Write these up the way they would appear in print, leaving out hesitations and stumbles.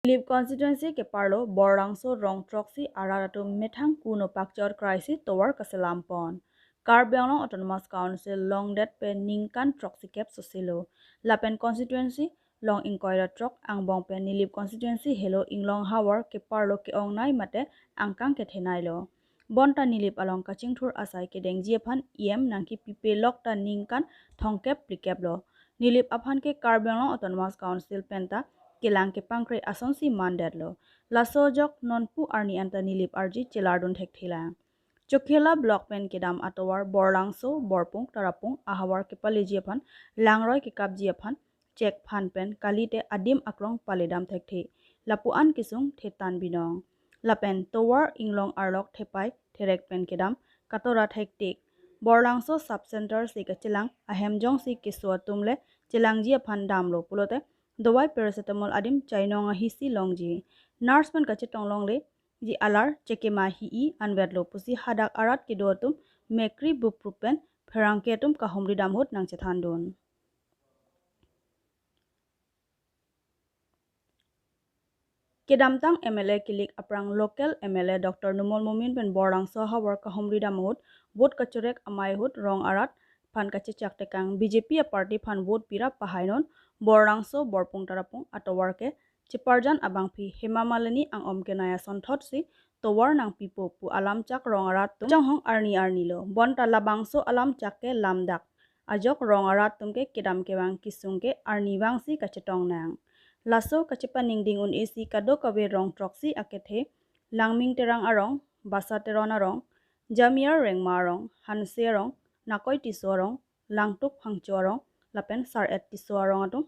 Lip constituency ke parlo borangso rong troxy araratu methang kuno pakchor crisis tower kaselampon. Karbi Autonomous Council long that pe ningkan troxy cap sosilo. Lapen constituency long inquirer trok ang bong pe nilip constituency hello inglong hawar ke parlo ke ong nai mate angkang ke thenai lo. Bonta nilip along kaching thur asai ke deng jiephan iem nangki pipe lok ta ningkan thongkep plikep lo. Nilip aphan ke Karbi Autonomous Council penta Kilang ke pangkre asonsi mandat lo. Lasojok nonpu arni anta nilip arji chilardun thek thila. Chokhela block pen kedam atowar borlangso borpung tarapung ahawar ke palejiaphan langroy ke kapjiaphan check phan pen kalite adim akrong paledam thek the. Lapuan kisung thetan binong. Lapen towar inglong arlok thepai therek pen kedam katora thek tik. Borlangso subcenter si ke chilang ahemjong si kiswa tumle chilang jiaphan damlo pulote dawai paracetamol adim chainong hisi longji nurse man kache tonglong le ji alar chekema hi anwet lo pusi hadak arat ki dotum mekri buprupen pherangketum kahomri damhut nang chethandon Kedamtang MLA kilik aprang local MLA Dr. Numol Mumin pen borang soha war kahomri damhut vote kachurek amai hut rong arat phan kache chaktekang BJP party phan vote pira pahainon borangso borpung tarapung atowar ke chiparjan abangphi hemamalani ang omke naya sonthot si towar nang pipo pu alam chak rong arat tum changhong arni lo bonta labangso alam chak ke lamdak ajok rong arat tumke kedam ke bang kisungke arni bang si kachetong nang Laso kachipa ningding un AC kado kawe rong troxy akethe langming terang arong basa teron arong jamiar reng marong hanse arong nakoi tisorong langtuk hangchorong lapen sar et tisorong atum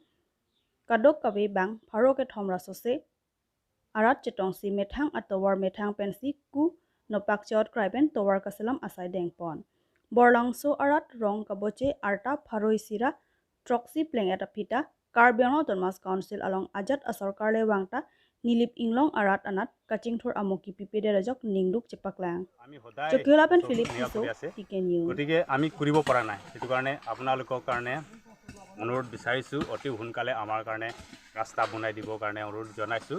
kado kawe bang pharo ke thomra sose arat chetong si methang atowar methang pensi ku nopak chot kraiben towar kasalam asai dengpon borlangso arat rong kaboche arta pharoi sira troxy pleng eta pita Karbi Autonomous Council along ajat asarkar le wangta nilip inglong arat anat kaching thor amoki pipede rajok ningduk chepaklang Chokhela pen Philip Kiso TK News গতিকে আমি কৰিব পৰা নাই সেইটো কাৰণে আপোনালোকৰ কাৰণে অনুৰোধ বিচাৰিছো অতি সোনকালে আমাৰ কাৰণে ৰাস্তা বনাই দিবৰ কাৰণে অনুৰোধ জনাইছো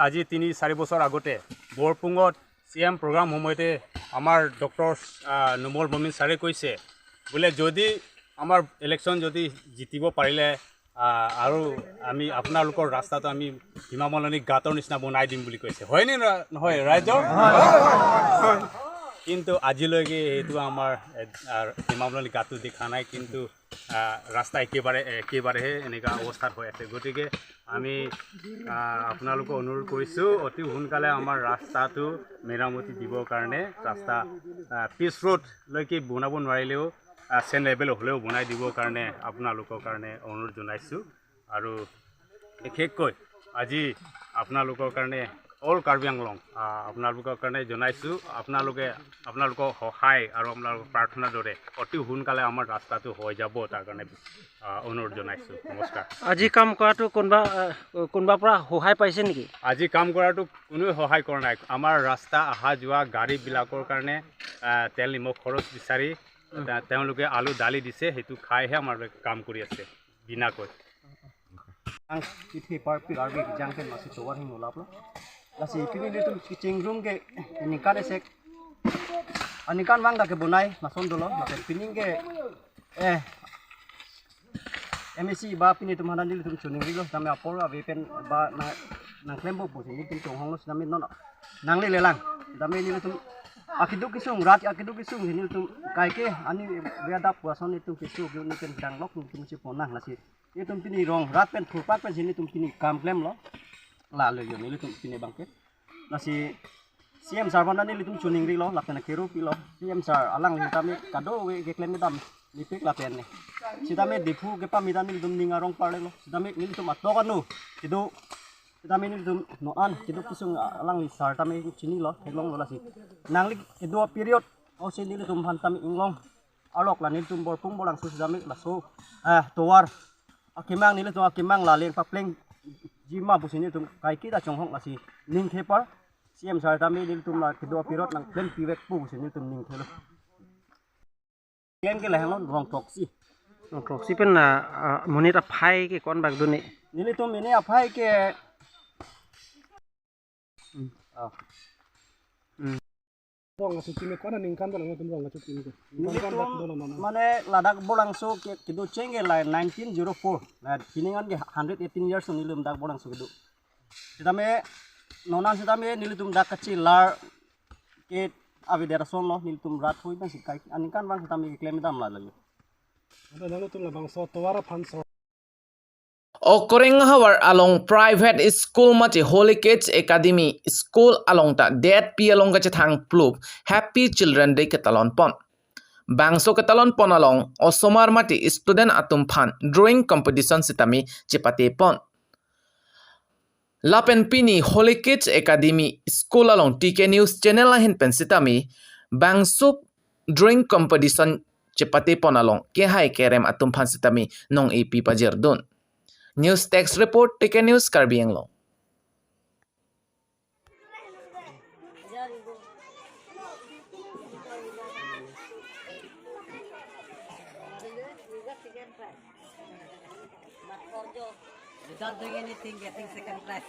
আজি 3-4 বছৰ আগতে বৰপুঙত CM প্ৰগ্ৰাম সময়তে আমাৰ ডক্টৰ নুমল মমিন ছাৰে কৈছে বোলে যদি আমাৰ ইলেকশ্যন যদি জিতিব পাৰিলে আৰু আমি আপোনালোকৰ ৰাস্তাটো আমি হিমামলনি গাতৰ নিচিনা বনাই দিম বুলি কৈছে হয়নে নহয় ৰাইজৰ কিন্তু আজিলৈকে এইটো আমাৰ হিমামলনি গাটো দেখা নাই কিন্তু ৰাস্তা একেবাৰেহে এনেকুৱা অৱস্থাত হৈ আছে গতিকে আমি আপোনালোকক অনুৰোধ কৰিছোঁ অতি সোনকালে আমাৰ ৰাস্তাটো মেৰামতি দিবৰ কাৰণে ৰাস্তা পিচ ৰোডলৈকে বনাব নোৱাৰিলেও চেন লেভেল হ'লেও বনাই দিবৰ কাৰণে আপোনালোকৰ কাৰণে অনুৰোধ জনাইছোঁ আৰু বিশেষকৈ আজি আপোনালোকৰ কাৰণে অল কাৰ্বি আংলং আপোনালোকৰ কাৰণে জনাইছোঁ আপোনালোকৰ সহায় আৰু আপোনালোকৰ প্ৰাৰ্থনাৰ দৰে অতি সোনকালে আমাৰ ৰাস্তাটো হৈ যাব তাৰ কাৰণে অনুৰোধ জনাইছোঁ নমস্কাৰ আজি কাম কৰাটো কোনোবা পৰা সহায় পাইছে নেকি আজি কাম কৰাটো কোনোৱে সহায় কৰা নাই আমাৰ ৰাস্তা অহা যোৱা গাড়ীবিলাকৰ কাৰণে তেল নিমখ খৰচ বিচাৰি তেওঁলোকে আলু দালি দিছে সেইটো খাইহে আমাৰ কাম কৰি আছে বিনাকৈ ang iti parpi Karbi jangken masih towar hing ulap lo lasi pini itu kitchen room ke inikan esek anikan wangga ke bunai mason dolo maka pini ke MSC ba pini tum hanan dili tum chuning lo tame apol abi pen ba nang klembo po ini tum tong honglos nami non nang le lelang tame ni tum akidu kisung rat akidu kisung ini tum kaike ani biada puason itu kisung ni pen danglok tum si ponang lasi itu pini rong rat pen furpat pen sini tum pini kam klem lo lalu yo ni tum pini bangket nasi CM sar banda ni tum chuning ri lo lakena keru pi lo CM sar alang ni tami kado we ke klem dam lipik lapen ni sidame dipu ke pamitan ni tum ningarong parle lo sidame ni tum atokan nu kidu sidame ni tum noan kidu kisung alang ni sar tami chini lo heglong lo lasi nangli kidu period o sini tum han tami inglong alok la ni tum borpung bolang su sidame laso towar akimang nila tu akimang laleng papleng jima busini tu kai kita chonghong lasi ning thepar CM sar tami nil tum la kedua pirot nang plan piwek pu busini tum ning thelo ken ke lahang rong proxy pen monita phai ke kon bag duni nili tum ini aphai ke Ah. Rong asu kimi kona ningkan ba lang tum rong asu kimi ko. Ningkan ba do na na. Mane ladak bolang so kidu chenge la 1904 na kiningan ge 118 years nilum dak bolang so kidu. Sidame nonan sidame nilitum dak kecil lar ke abi dera son lo nilitum rat hui dan sikai aninkan bang sidame klaim dam la lagi. Ada nalo tum la bang so tawara phan so. Okoreng hawar along private school mati Holy Kids Academy school along ta det pi along ka chathang plup Happy Children Day ketalon pon. Bangso ketalon pon along osomar mati student atum phan drawing competition sitami chipate pon. Lapen pini Holy Kids Academy school along TK News channel lahin pen sitami bangso drawing competition chipate pon along ke hai kerem atum phan sitami nong ap pajerdun. News Text Report TK News Karbi Anglong. Without doing anything, getting second prize.